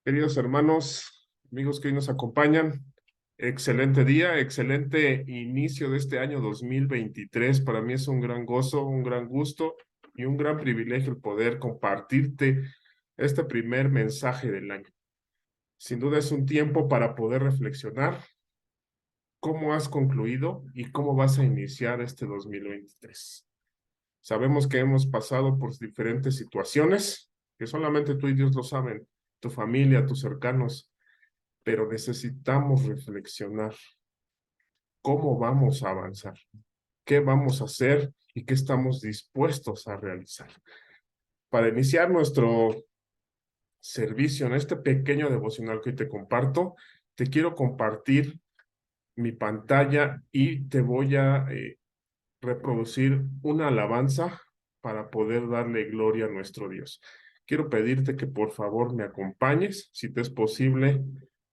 Queridos hermanos, amigos que hoy nos acompañan, excelente día, excelente inicio de este año 2023. Para mí es un gran gozo, un gran gusto y un gran privilegio el poder compartirte este primer mensaje del año. Sin duda es un tiempo para poder reflexionar cómo has concluido y cómo vas a iniciar este 2023. Sabemos que hemos pasado por diferentes situaciones que solamente tú y Dios lo saben, tu familia, tus cercanos, pero necesitamos reflexionar cómo vamos a avanzar, qué vamos a hacer y qué estamos dispuestos a realizar. Para iniciar nuestro servicio en este pequeño devocional que hoy te comparto, te quiero compartir mi pantalla y te voy a reproducir una alabanza para poder darle gloria a nuestro Dios. Quiero pedirte que por favor me acompañes, si te es posible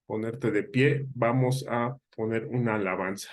ponerte de pie, vamos a poner una alabanza.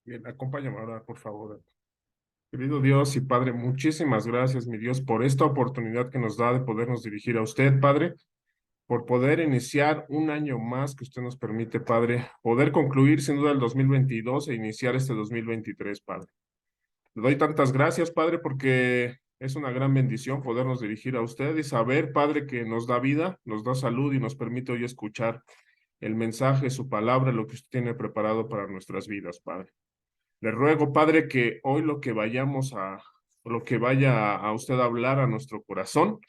Bien, acompáñame ahora, por favor. Querido Dios y Padre, muchísimas gracias, mi Dios, por esta oportunidad que nos da de podernos dirigir a usted, Padre, por poder iniciar un año más que usted nos permite, Padre, poder concluir sin duda el 2022 e iniciar este 2023, Padre. Le doy tantas gracias, Padre, porque es una gran bendición podernos dirigir a usted y saber, Padre, que nos da vida, nos da salud y nos permite hoy escuchar el mensaje, su palabra, lo que usted tiene preparado para nuestras vidas, Padre. Le ruego, Padre, que hoy lo que vaya a usted a hablar a nuestro corazón,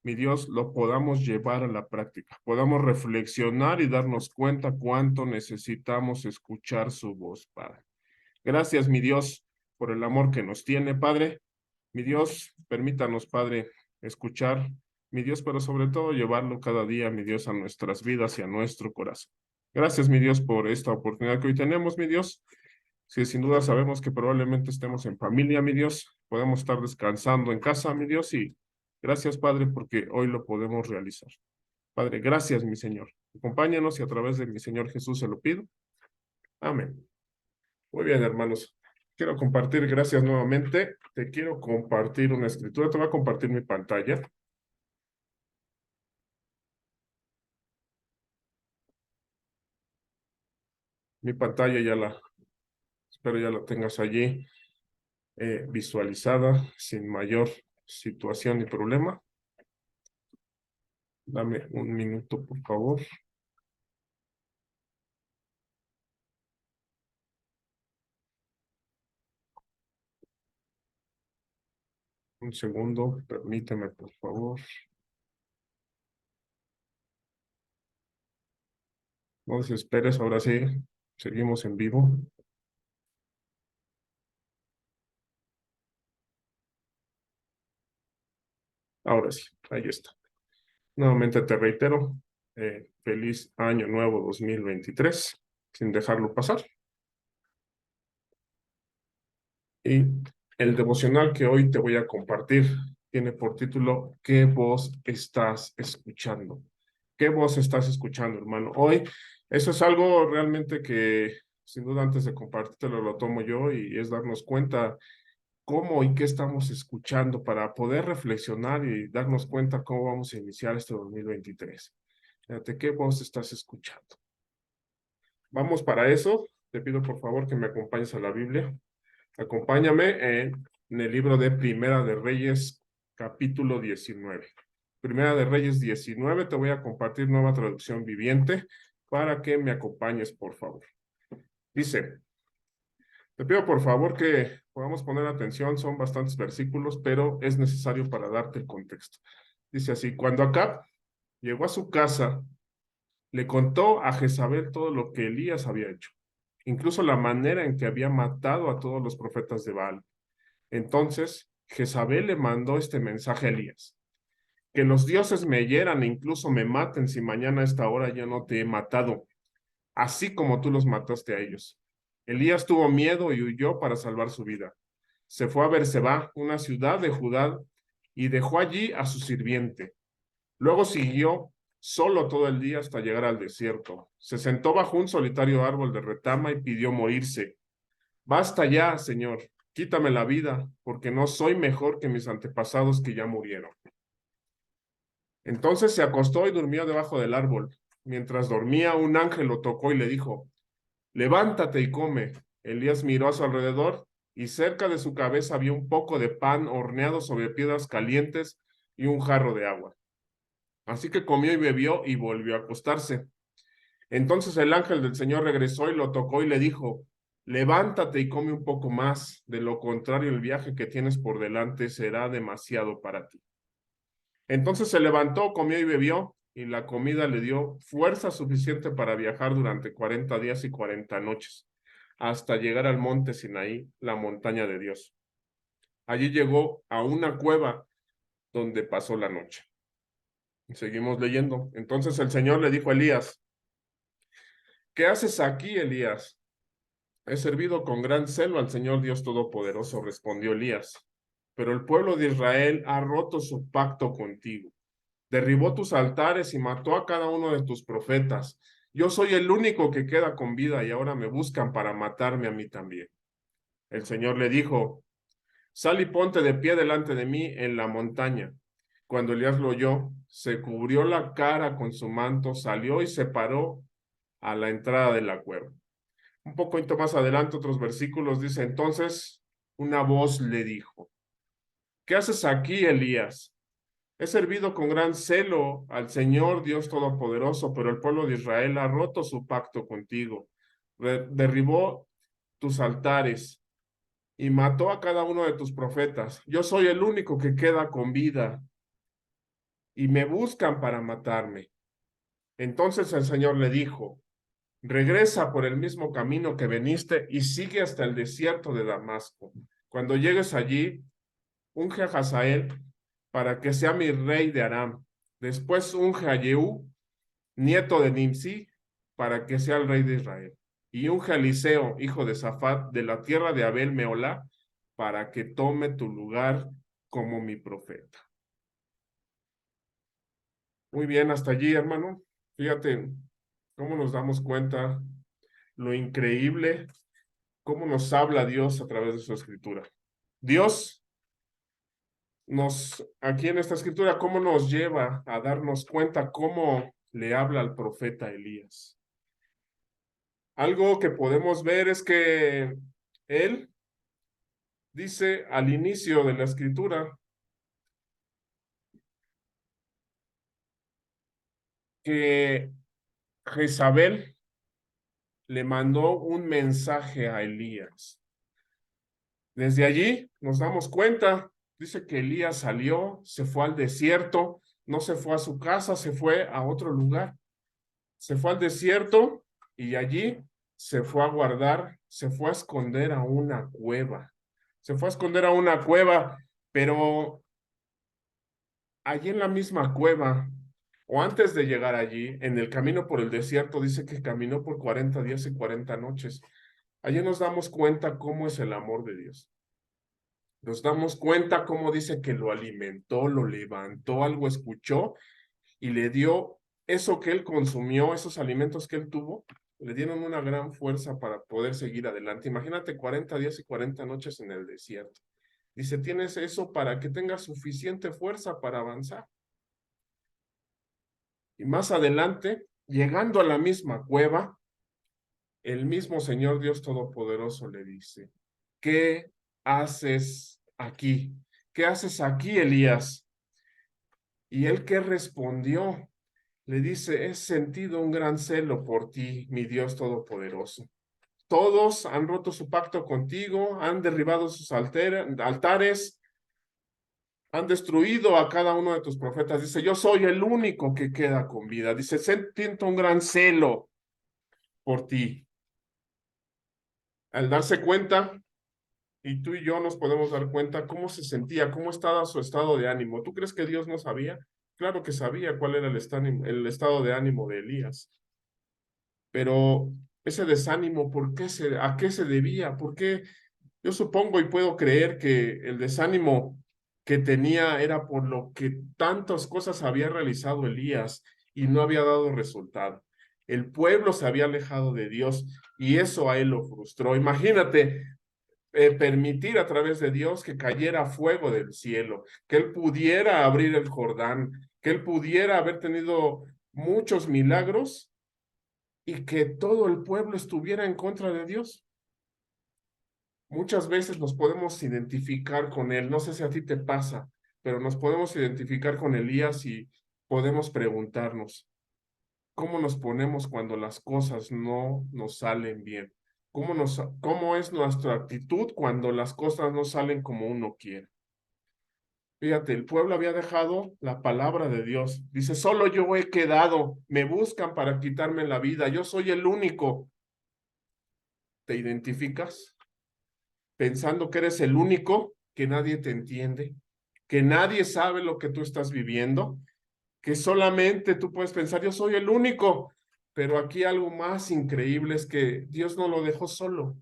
mi Dios, lo podamos llevar a la práctica, podamos reflexionar y darnos cuenta cuánto necesitamos escuchar su voz, Padre. Gracias, mi Dios, por el amor que nos tiene, Padre. Mi Dios, permítanos, Padre, escuchar mi Dios, pero sobre todo llevarlo cada día, mi Dios, a nuestras vidas y a nuestro corazón. Gracias, mi Dios, por esta oportunidad que hoy tenemos, mi Dios. Sí, sin duda sabemos que probablemente estemos en familia, mi Dios, podemos estar descansando en casa, mi Dios, y gracias, Padre, porque hoy lo podemos realizar. Padre, gracias, mi Señor. Acompáñanos y a través de mi Señor Jesús se lo pido. Amén. Muy bien, hermanos. Quiero compartir, gracias nuevamente. Te quiero compartir una escritura. Te voy a compartir mi pantalla. Mi pantalla espero ya la tengas allí visualizada sin mayor situación ni problema. Dame un minuto, por favor. Un segundo, permíteme, por favor. No desesperes, ahora sí, seguimos en vivo. Ahora sí, ahí está. Nuevamente te reitero, feliz año nuevo 2023, sin dejarlo pasar. Y el devocional que hoy te voy a compartir tiene por título ¿Qué voz estás escuchando? ¿Qué voz estás escuchando, hermano? Hoy, eso es algo realmente que, sin duda, antes de compartírtelo, lo tomo yo y es darnos cuenta cómo y qué estamos escuchando para poder reflexionar y darnos cuenta cómo vamos a iniciar este 2023. Fíjate, ¿qué voz estás escuchando? Vamos para eso. Te pido por favor que me acompañes a la Biblia. Acompáñame en el libro de Primera de Reyes, capítulo 19. Primera de Reyes 19, te voy a compartir nueva traducción viviente para que me acompañes, por favor. Dice, te pido por favor que podamos poner atención, son bastantes versículos, pero es necesario para darte el contexto. Dice así, cuando Acab llegó a su casa, le contó a Jezabel todo lo que Elías había hecho, incluso la manera en que había matado a todos los profetas de Baal. Entonces Jezabel le mandó este mensaje a Elías: que los dioses me hieran e incluso me maten si mañana a esta hora ya no te he matado, así como tú los mataste a ellos. Elías tuvo miedo y huyó para salvar su vida. Se fue a Berseba, una ciudad de Judá, y dejó allí a su sirviente. Luego siguió solo todo el día hasta llegar al desierto. Se sentó bajo un solitario árbol de retama y pidió morirse. Basta ya, Señor, quítame la vida, porque no soy mejor que mis antepasados que ya murieron. Entonces se acostó y durmió debajo del árbol. Mientras dormía, un ángel lo tocó y le dijo: levántate y come. Elías miró a su alrededor y cerca de su cabeza había un poco de pan horneado sobre piedras calientes y un jarro de agua. Así que comió y bebió y volvió a acostarse. Entonces el ángel del Señor regresó y lo tocó y le dijo: levántate y come un poco más, de lo contrario el viaje que tienes por delante será demasiado para ti. Entonces se levantó, comió y bebió, y la comida le dio fuerza suficiente para viajar durante 40 días y 40 noches, hasta llegar al monte Sinaí, la montaña de Dios. Allí llegó a una cueva donde pasó la noche. Seguimos leyendo. Entonces el Señor le dijo a Elías: ¿qué haces aquí, Elías? He servido con gran celo al Señor Dios Todopoderoso, respondió Elías. Pero el pueblo de Israel ha roto su pacto contigo. Derribó tus altares y mató a cada uno de tus profetas. Yo soy el único que queda con vida y ahora me buscan para matarme a mí también. El Señor le dijo: sal y ponte de pie delante de mí en la montaña. Cuando Elías lo oyó, se cubrió la cara con su manto, salió y se paró a la entrada de la cueva. Un poquito más adelante, otros versículos dice: entonces una voz le dijo: ¿qué haces aquí, Elías? He servido con gran celo al Señor Dios Todopoderoso, pero el pueblo de Israel ha roto su pacto contigo, derribó tus altares y mató a cada uno de tus profetas. Yo soy el único que queda con vida y me buscan para matarme. Entonces el Señor le dijo: regresa por el mismo camino que veniste y sigue hasta el desierto de Damasco. Cuando llegues allí, unge a Hazael para que sea mi rey de Aram. Después unge a Jehú, nieto de Nimsi, para que sea el rey de Israel. Y unge a Eliseo, hijo de Safat, de la tierra de Abel Meolá, para que tome tu lugar como mi profeta. Muy bien, hasta allí, hermano. Fíjate cómo nos damos cuenta lo increíble, cómo nos habla Dios a través de su escritura. Dios aquí en esta escritura, cómo nos lleva a darnos cuenta cómo le habla al profeta Elías. Algo que podemos ver es que él dice al inicio de la escritura que Jezabel le mandó un mensaje a Elías. Desde allí nos damos cuenta, dice que Elías salió, se fue al desierto, no se fue a su casa, se fue a otro lugar. Se fue al desierto y allí se fue a guardar, se fue a esconder a una cueva. Se fue a esconder a una cueva, pero allí en la misma cueva, o antes de llegar allí, en el camino por el desierto, dice que caminó por 40 días y 40 noches. Allí nos damos cuenta cómo es el amor de Dios. Nos damos cuenta cómo dice que lo alimentó, lo levantó, algo escuchó y le dio eso que él consumió, esos alimentos que él tuvo, le dieron una gran fuerza para poder seguir adelante. Imagínate 40 días y 40 noches en el desierto. Dice, tienes eso para que tengas suficiente fuerza para avanzar. Y más adelante, llegando a la misma cueva, el mismo Señor Dios Todopoderoso le dice, ¿qué haces aquí? ¿Qué haces aquí, Elías? Y él qué respondió, le dice, he sentido un gran celo por ti, mi Dios Todopoderoso. Todos han roto su pacto contigo, han derribado sus altares, han destruido a cada uno de tus profetas. Dice, yo soy el único que queda con vida. Dice, siento un gran celo por ti. Al darse cuenta, y tú y yo nos podemos dar cuenta cómo se sentía, cómo estaba su estado de ánimo. ¿Tú crees que Dios no sabía? Claro que sabía cuál era el estado de ánimo de Elías. Pero ese desánimo, ¿a qué se debía? ¿Por qué? Yo supongo y puedo creer que el desánimo que tenía era por lo que tantas cosas había realizado Elías y no había dado resultado. El pueblo se había alejado de Dios y eso a él lo frustró. Imagínate permitir a través de Dios que cayera fuego del cielo, que él pudiera abrir el Jordán, que él pudiera haber tenido muchos milagros y que todo el pueblo estuviera en contra de Dios. Muchas veces nos podemos identificar con él, no sé si a ti te pasa, pero nos podemos identificar con Elías y podemos preguntarnos, ¿cómo nos ponemos cuando las cosas no nos salen bien? ¿Cómo es nuestra actitud cuando las cosas no salen como uno quiere? Fíjate, el pueblo había dejado la palabra de Dios. Dice, solo yo he quedado, me buscan para quitarme la vida, yo soy el único. ¿Te identificas? Pensando que eres el único, que nadie te entiende, que nadie sabe lo que tú estás viviendo, que solamente tú puedes pensar, yo soy el único, pero aquí algo más increíble es que Dios no lo dejó solo,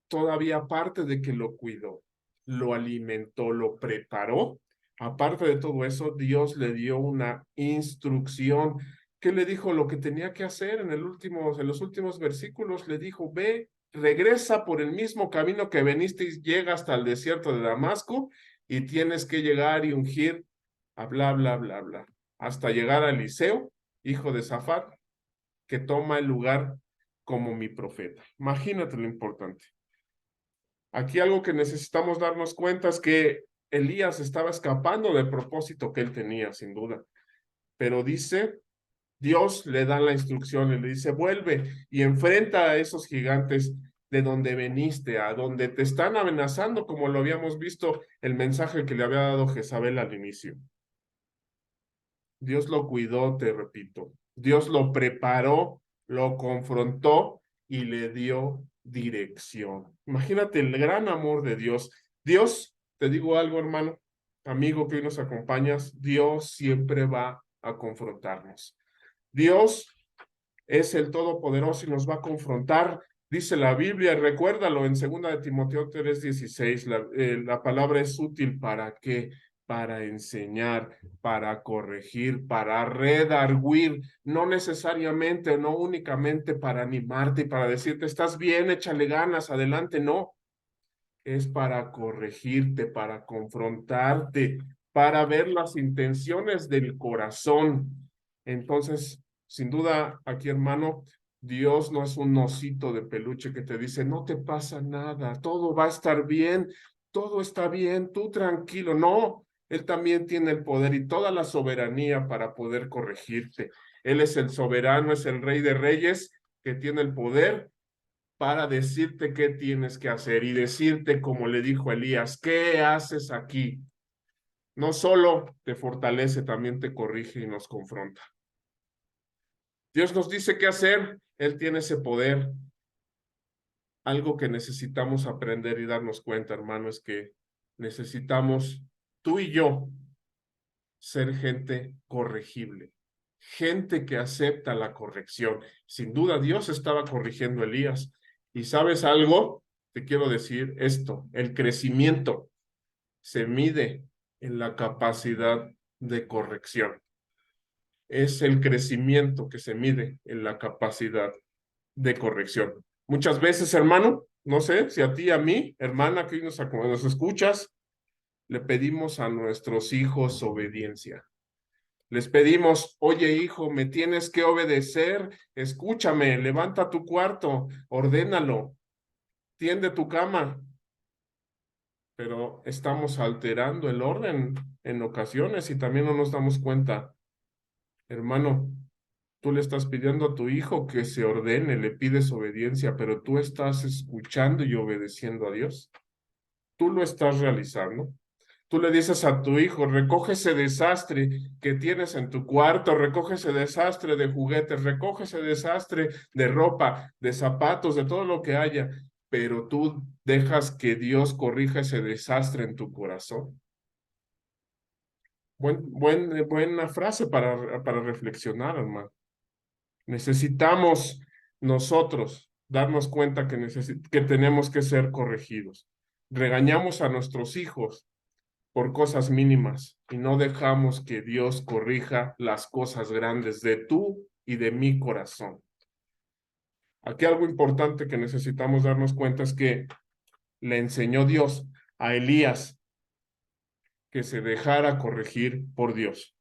todavía aparte de que lo cuidó, lo alimentó, lo preparó, aparte de todo eso, Dios le dio una instrucción que le dijo lo que tenía que hacer en los últimos versículos, le dijo, ve, regresa por el mismo camino que veniste y llega hasta el desierto de Damasco y tienes que llegar y ungir a bla, bla, bla, bla, hasta llegar a Eliseo, hijo de Safat, que toma el lugar como mi profeta. Imagínate lo importante. Aquí algo que necesitamos darnos cuenta es que Elías estaba escapando del propósito que él tenía, sin duda. Pero dice, Dios le da la instrucción y le dice, vuelve y enfrenta a esos gigantes de donde veniste, a donde te están amenazando, como lo habíamos visto el mensaje que le había dado Jezabel al inicio. Dios lo cuidó, te repito. Dios lo preparó, lo confrontó y le dio dirección. Imagínate el gran amor de Dios. Dios, te digo algo, hermano, amigo que hoy nos acompañas, Dios siempre va a confrontarnos. Dios es el Todopoderoso y nos va a confrontar. Dice la Biblia, recuérdalo en 2 de Timoteo 3:16, la palabra es útil ¿para qué? Para enseñar, para corregir, para redarguir, no necesariamente, no únicamente para animarte y para decirte, estás bien, échale ganas, adelante, no, es para corregirte, para confrontarte, para ver las intenciones del corazón. Entonces, sin duda, aquí, hermano, Dios no es un osito de peluche que te dice, no te pasa nada, todo va a estar bien, todo está bien, tú tranquilo. No, Él también tiene el poder y toda la soberanía para poder corregirte. Él es el soberano, es el Rey de Reyes que tiene el poder para decirte qué tienes que hacer y decirte, como le dijo Elías, ¿qué haces aquí? No solo te fortalece, también te corrige y nos confronta. Dios nos dice qué hacer, Él tiene ese poder. Algo que necesitamos aprender y darnos cuenta, hermano, es que necesitamos, tú y yo, ser gente corregible, gente que acepta la corrección. Sin duda, Dios estaba corrigiendo a Elías. ¿Y sabes algo? Te quiero decir esto, el crecimiento se mide en la capacidad de corrección. Es el crecimiento que se mide en la capacidad de corrección. Muchas veces, hermano, no sé si a ti, a mí, hermana, que hoy nos escuchas, le pedimos a nuestros hijos obediencia. Les pedimos, oye hijo, me tienes que obedecer, escúchame, levanta tu cuarto, ordénalo, tiende tu cama, pero estamos alterando el orden en ocasiones y también no nos damos cuenta. Hermano, tú le estás pidiendo a tu hijo que se ordene, le pides obediencia, pero tú estás escuchando y obedeciendo a Dios. Tú lo estás realizando. Tú le dices a tu hijo, recoge ese desastre que tienes en tu cuarto, recoge ese desastre de juguetes, recoge ese desastre de ropa, de zapatos, de todo lo que haya, pero tú dejas que Dios corrija ese desastre en tu corazón. Buena frase para reflexionar, hermano. Necesitamos nosotros darnos cuenta que tenemos que ser corregidos. Regañamos a nuestros hijos por cosas mínimas y no dejamos que Dios corrija las cosas grandes de tú y de mi corazón. Aquí algo importante que necesitamos darnos cuenta es que le enseñó Dios a Elías que se dejara corregir por Dios.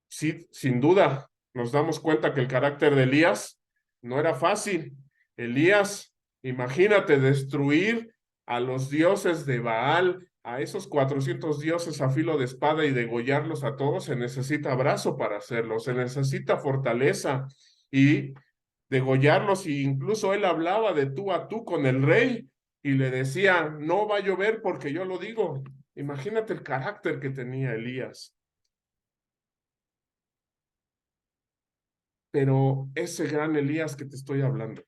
Sí, sin duda, nos damos cuenta que el carácter de Elías no era fácil. Elías, imagínate destruir a los dioses de Baal, a esos 400 dioses a filo de espada y degollarlos a todos. Se necesita brazo para hacerlo, se necesita fortaleza y degollarlos. Y incluso él hablaba de tú a tú con el rey y le decía, no va a llover porque yo lo digo. Imagínate el carácter que tenía Elías. Pero ese gran Elías que te estoy hablando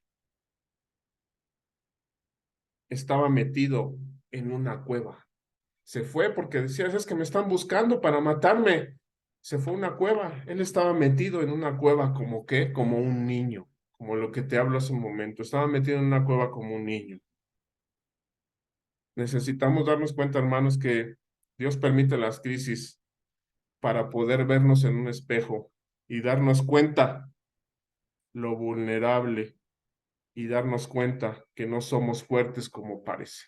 estaba metido en una cueva. Se fue porque decía, es que me están buscando para matarme. Se fue a una cueva. Él estaba metido en una cueva como qué, como un niño, como lo que te hablo hace un momento. Estaba metido en una cueva como un niño. Necesitamos darnos cuenta, hermanos, que Dios permite las crisis para poder vernos en un espejo y darnos cuenta lo vulnerable y darnos cuenta que no somos fuertes como parece.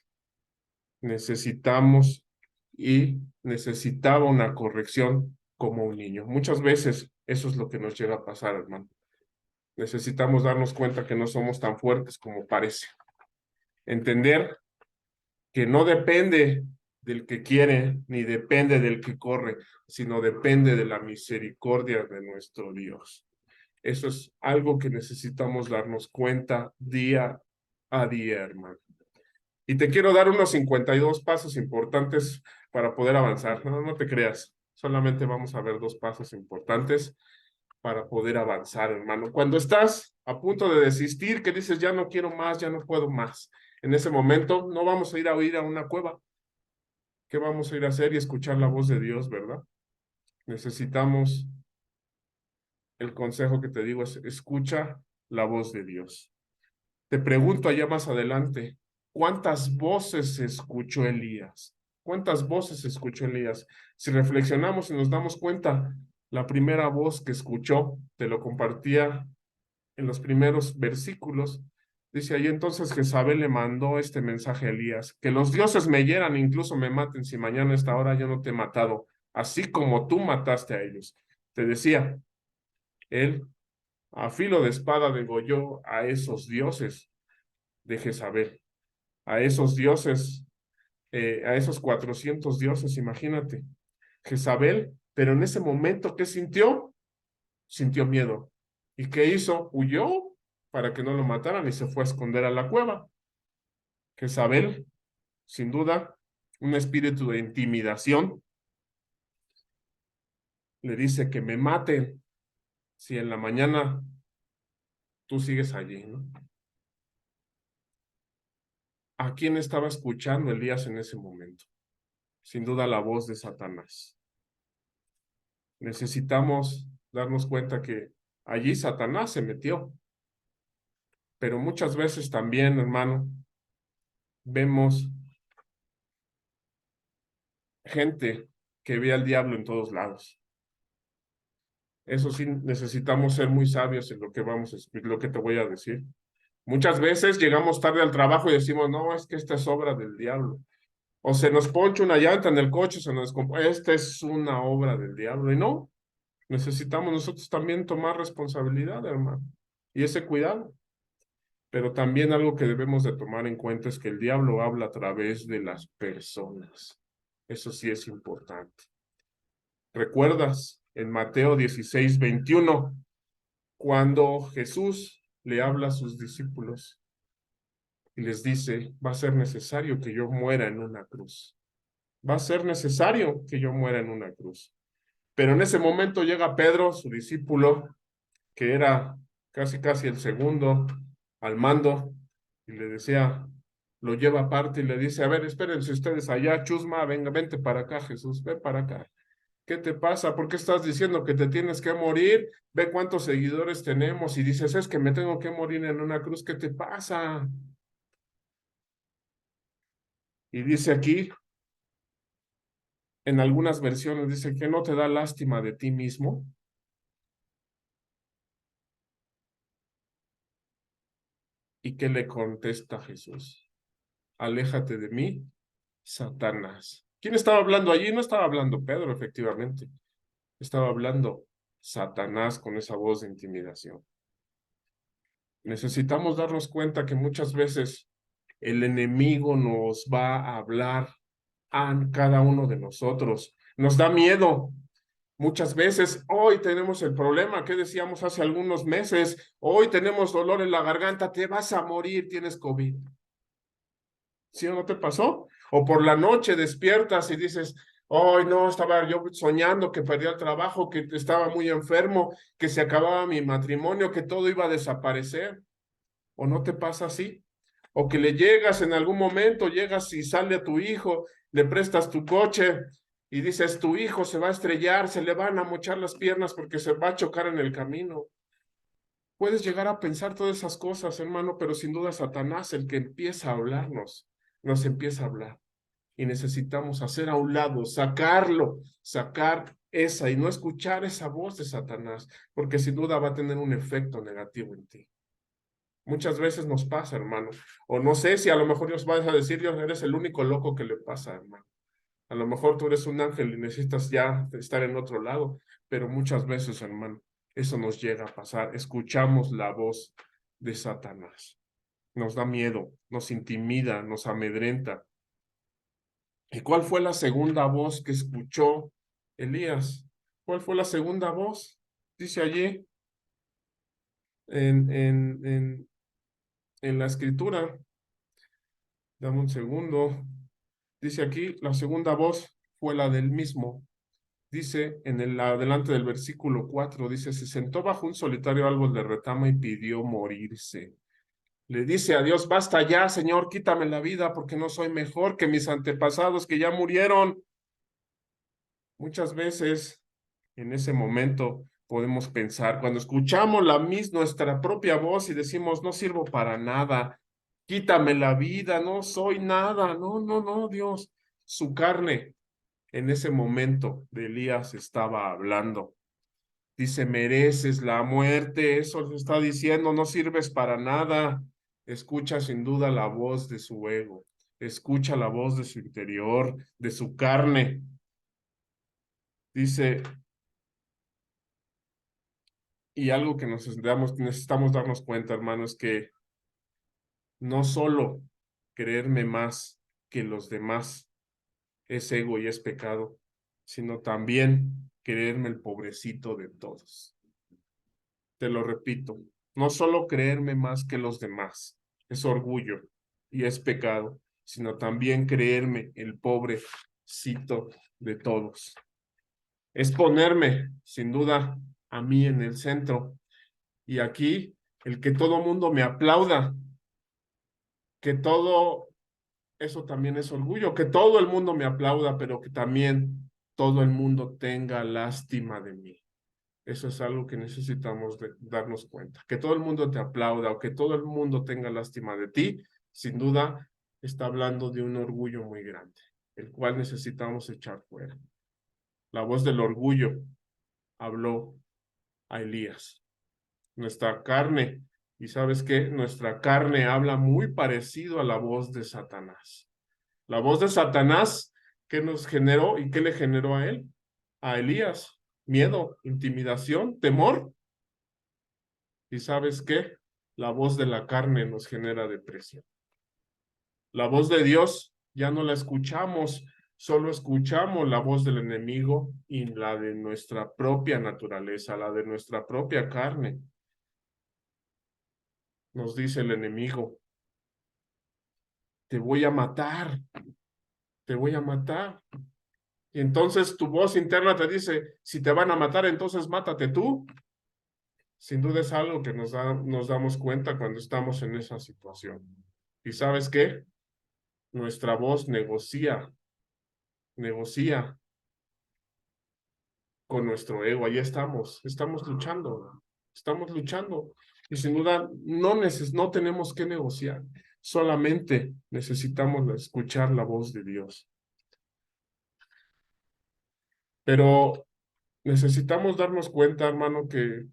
Necesitamos y necesitaba una corrección como un niño. Muchas veces eso es lo que nos llega a pasar, hermano. Necesitamos darnos cuenta que no somos tan fuertes como parece. Entender que no depende del que quiere ni depende del que corre, sino depende de la misericordia de nuestro Dios. Eso es algo que necesitamos darnos cuenta día a día, hermano. Y te quiero dar unos 52 pasos importantes para poder avanzar. No, no te creas, solamente vamos a ver 2 pasos importantes para poder avanzar, hermano. Cuando estás a punto de desistir, que dices, ya no quiero más, ya no puedo más, en ese momento no vamos a ir a una cueva. ¿Qué vamos a ir a hacer? Y escuchar la voz de Dios, ¿verdad? Necesitamos, el consejo que te digo es, escucha la voz de Dios. Te pregunto allá más adelante, ¿cuántas voces escuchó Elías? ¿Cuántas voces escuchó Elías? Si reflexionamos y nos damos cuenta, la primera voz que escuchó, te lo compartía en los primeros versículos, dice ahí entonces Jezabel le mandó este mensaje a Elías, que los dioses me hieran, incluso me maten, si mañana a esta hora yo no te he matado, así como tú mataste a ellos. Te decía, él a filo de espada degolló a esos dioses de Jezabel, a esos dioses, a esos 400 dioses, imagínate. Jezabel, pero en ese momento, ¿qué sintió? Sintió miedo. ¿Y qué hizo? Huyó para que no lo mataran y se fue a esconder a la cueva. Jezabel, sin duda, un espíritu de intimidación, le dice que me maten si en la mañana tú sigues allí, ¿no? ¿A quién estaba escuchando Elías en ese momento? Sin duda la voz de Satanás. Necesitamos darnos cuenta que allí Satanás se metió, pero muchas veces también, hermano, vemos gente que ve al diablo en todos lados. Eso sí, necesitamos ser muy sabios en lo que vamos a explicar, lo que te voy a decir. Muchas veces llegamos tarde al trabajo y decimos, no, es que esta es obra del diablo. O se nos poncha una llanta en el coche, se nos esta es una obra del diablo. Y no, necesitamos nosotros también tomar responsabilidad, hermano, y ese cuidado. Pero también algo que debemos de tomar en cuenta es que el diablo habla a través de las personas. Eso sí es importante. ¿Recuerdas en Mateo 16:21, cuando Jesús le habla a sus discípulos y les dice, va a ser necesario que yo muera en una cruz? Va a ser necesario que yo muera en una cruz. Pero en ese momento llega Pedro, su discípulo, que era casi casi el segundo al mando, y le decía, lo lleva aparte y le dice, a ver, espérense ustedes allá, Chusma, venga, vente para acá, Jesús, ven para acá. ¿Qué te pasa? ¿Por qué estás diciendo que te tienes que morir? Ve cuántos seguidores tenemos y dices, es que me tengo que morir en una cruz, ¿qué te pasa? Y dice aquí, en algunas versiones, dice que no te da lástima de ti mismo. ¿Y qué le contesta Jesús? Aléjate de mí, Satanás. ¿Quién estaba hablando allí? No estaba hablando Pedro, efectivamente. Estaba hablando Satanás con esa voz de intimidación. Necesitamos darnos cuenta que muchas veces el enemigo nos va a hablar a cada uno de nosotros. Nos da miedo. Muchas veces, hoy tenemos el problema que decíamos hace algunos meses, hoy tenemos dolor en la garganta, te vas a morir, tienes COVID. ¿Sí o no te pasó? O por la noche despiertas y dices, hoy no, estaba yo soñando que perdía el trabajo, que estaba muy enfermo, que se acababa mi matrimonio, que todo iba a desaparecer. ¿O no te pasa así? O que le llegas en algún momento, llegas y sale a tu hijo, le prestas tu coche y dices, tu hijo se va a estrellar, se le van a mochar las piernas porque se va a chocar en el camino. Puedes llegar a pensar todas esas cosas, hermano, pero sin duda Satanás, el que empieza a hablarnos, nos empieza a hablar. Y necesitamos hacer a un lado, sacarlo, sacar esa y no escuchar esa voz de Satanás, porque sin duda va a tener un efecto negativo en ti. Muchas veces nos pasa, hermano. O no sé si a lo mejor Dios va a decir, Dios, eres el único loco que le pasa, hermano. A lo mejor tú eres un ángel y necesitas ya estar en otro lado, pero muchas veces, hermano, eso nos llega a pasar. Escuchamos la voz de Satanás. Nos da miedo, nos intimida, nos amedrenta. ¿Y cuál fue la segunda voz que escuchó Elías? ¿Cuál fue la segunda voz? Dice allí en, en, en, en la escritura. Dame un segundo. Dice aquí, la segunda voz fue la del mismo. Dice en el adelante del versículo 4, dice, se sentó bajo un solitario árbol de retama y pidió morirse. Le dice a Dios, basta ya, Señor, quítame la vida porque no soy mejor que mis antepasados que ya murieron. Muchas veces en ese momento podemos pensar, cuando escuchamos nuestra propia voz y decimos, no sirvo para nada, quítame la vida, no soy nada, no, no, no, Dios. Su carne en ese momento de Elías estaba hablando. Dice, mereces la muerte, eso le está diciendo, no sirves para nada. Escucha sin duda la voz de su ego, escucha la voz de su interior, de su carne. Dice, y algo que necesitamos darnos cuenta, hermano, es que no solo creerme más que los demás es ego y es pecado, sino también creerme el pobrecito de todos. Te lo repito, no solo creerme más que los demás es orgullo y es pecado, sino también creerme el pobrecito de todos. Es ponerme, sin duda, a mí en el centro. Y aquí, el que todo mundo me aplauda, que todo, eso también es orgullo, que todo el mundo me aplauda, pero que también todo el mundo tenga lástima de mí. Eso es algo que necesitamos darnos cuenta. Que todo el mundo te aplauda o que todo el mundo tenga lástima de ti, sin duda está hablando de un orgullo muy grande, el cual necesitamos echar fuera. La voz del orgullo habló a Elías. Nuestra carne, y sabes qué, nuestra carne habla muy parecido a la voz de Satanás. La voz de Satanás, ¿qué nos generó y qué le generó a él? A Elías, miedo, intimidación, temor. ¿Y sabes qué? La voz de la carne nos genera depresión. La voz de Dios ya no la escuchamos, solo escuchamos la voz del enemigo y la de nuestra propia naturaleza, la de nuestra propia carne. Nos dice el enemigo, te voy a matar, te voy a matar. Y entonces tu voz interna te dice, si te van a matar, entonces mátate tú. Sin duda es algo que nos damos cuenta cuando estamos en esa situación. ¿Y sabes qué? Nuestra voz negocia con nuestro ego. Ahí estamos luchando, estamos luchando. Y sin duda no tenemos que negociar, solamente necesitamos escuchar la voz de Dios. Pero necesitamos darnos cuenta, hermano, que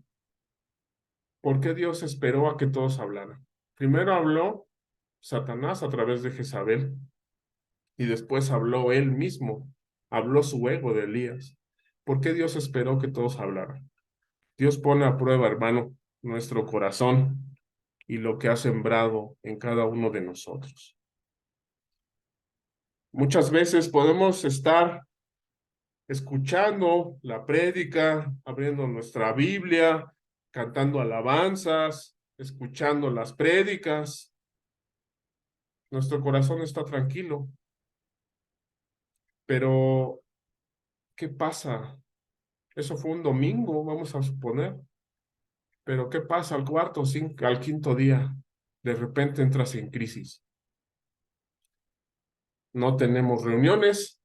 ¿por qué Dios esperó a que todos hablaran? Primero habló Satanás a través de Jezabel y después habló él mismo, habló su ego de Elías. ¿Por qué Dios esperó que todos hablaran? Dios pone a prueba, hermano, nuestro corazón y lo que ha sembrado en cada uno de nosotros. Muchas veces podemos estar escuchando la prédica, abriendo nuestra Biblia, cantando alabanzas, escuchando las prédicas. Nuestro corazón está tranquilo, pero ¿qué pasa? Eso fue un domingo, vamos a suponer, pero ¿qué pasa al al quinto día? De repente entras en crisis. No tenemos reuniones,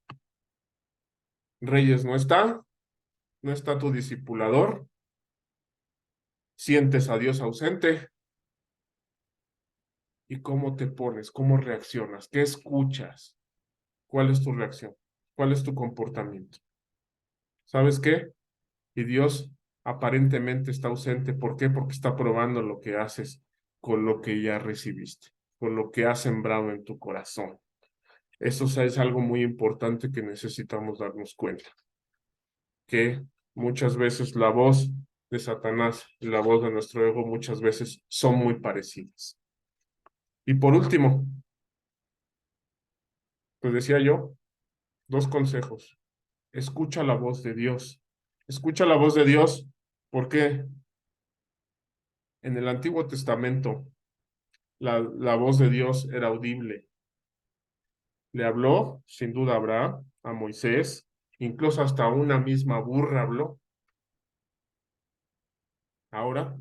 Reyes no está tu discipulador, sientes a Dios ausente. ¿Y cómo te pones? ¿Cómo reaccionas? ¿Qué escuchas? ¿Cuál es tu reacción? ¿Cuál es tu comportamiento? ¿Sabes qué? Y Dios aparentemente está ausente. ¿Por qué? Porque está probando lo que haces con lo que ya recibiste, con lo que has sembrado en tu corazón. Eso es algo muy importante que necesitamos darnos cuenta, que muchas veces la voz de Satanás y la voz de nuestro ego muchas veces son muy parecidas. Y por último, pues decía yo, dos consejos. Escucha la voz de Dios. Escucha la voz de Dios porque en el Antiguo Testamento la voz de Dios era audible. Le habló, sin duda habrá, a Moisés, incluso hasta una misma burra habló. Ahora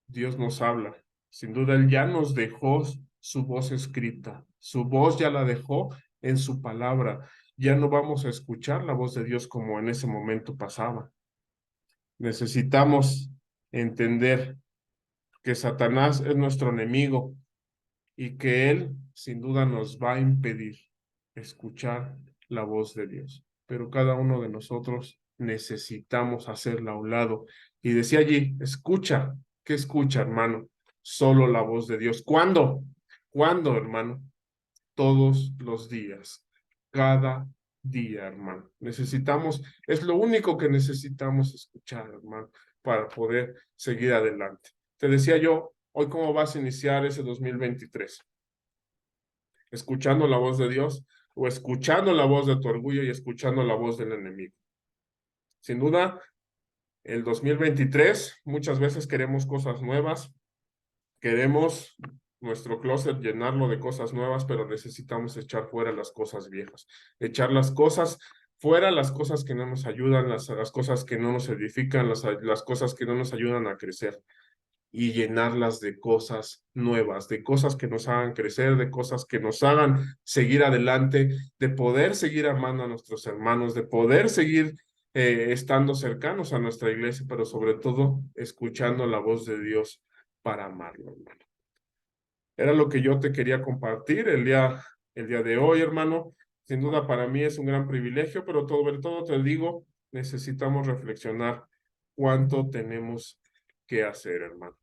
Dios nos habla Sin duda, Él ya nos dejó su voz escrita. Su voz ya la dejó en su palabra. Ya no vamos a escuchar la voz de Dios como en ese momento pasaba. Necesitamos entender que Satanás es nuestro enemigo y que él sin duda nos va a impedir escuchar la voz de Dios. Pero cada uno de nosotros necesitamos hacerla a un lado. Y decía allí, escucha, ¿qué escucha, hermano? Solo la voz de Dios. ¿Cuándo? ¿Cuándo, hermano? Todos los días, cada día, hermano. Necesitamos, es lo único que necesitamos escuchar, hermano, para poder seguir adelante. Te decía yo, hoy cómo vas a iniciar ese 2023, escuchando la voz de Dios o escuchando la voz de tu orgullo y escuchando la voz del enemigo. Sin duda, el 2023, muchas veces queremos cosas nuevas, queremos nuestro closet llenarlo de cosas nuevas, pero necesitamos echar fuera las cosas viejas, echar las cosas fuera, las cosas que no nos ayudan, las cosas que no nos edifican, las cosas que no nos ayudan a crecer y llenarlas de cosas nuevas, de cosas que nos hagan crecer, de cosas que nos hagan seguir adelante, de poder seguir amando a nuestros hermanos, de poder seguir estando cercanos a nuestra iglesia, pero sobre todo escuchando la voz de Dios para amarlo, hermano. Era lo que yo te quería compartir el día de hoy, hermano. Sin duda para mí es un gran privilegio, pero sobre todo te digo, necesitamos reflexionar cuánto tenemos que hacer, hermano.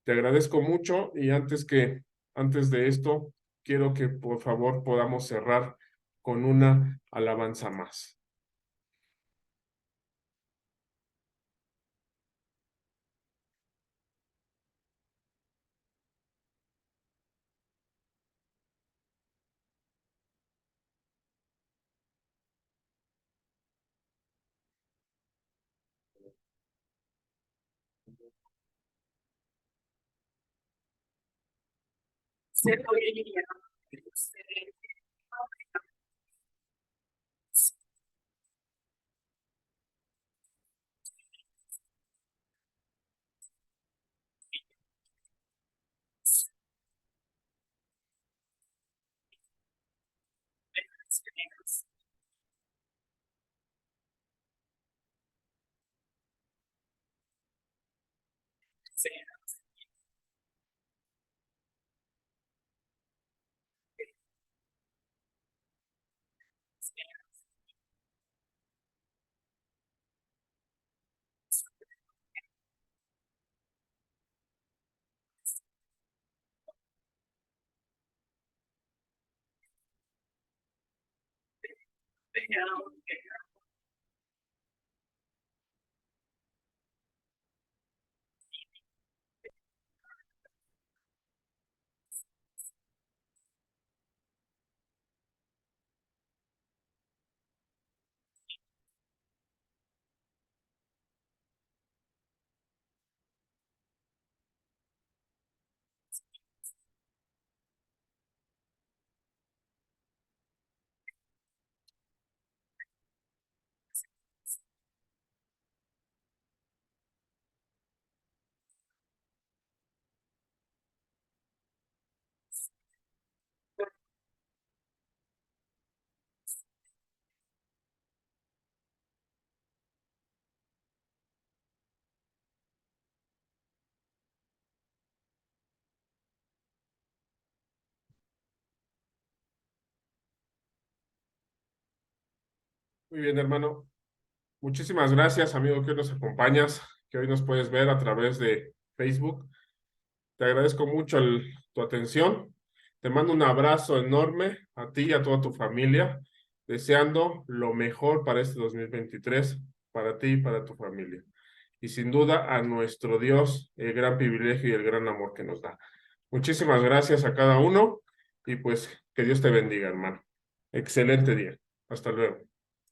Te agradezco mucho y antes de esto, quiero que por favor podamos cerrar con una alabanza más. Muy bien, hermano. Muchísimas gracias, amigo, que hoy nos acompañas, que hoy nos puedes ver a través de Facebook. Te agradezco mucho tu atención. Te mando un abrazo enorme a ti y a toda tu familia, deseando lo mejor para este 2023, para ti y para tu familia. Y sin duda a nuestro Dios, el gran privilegio y el gran amor que nos da. Muchísimas gracias a cada uno y pues que Dios te bendiga, hermano. Excelente día. Hasta luego.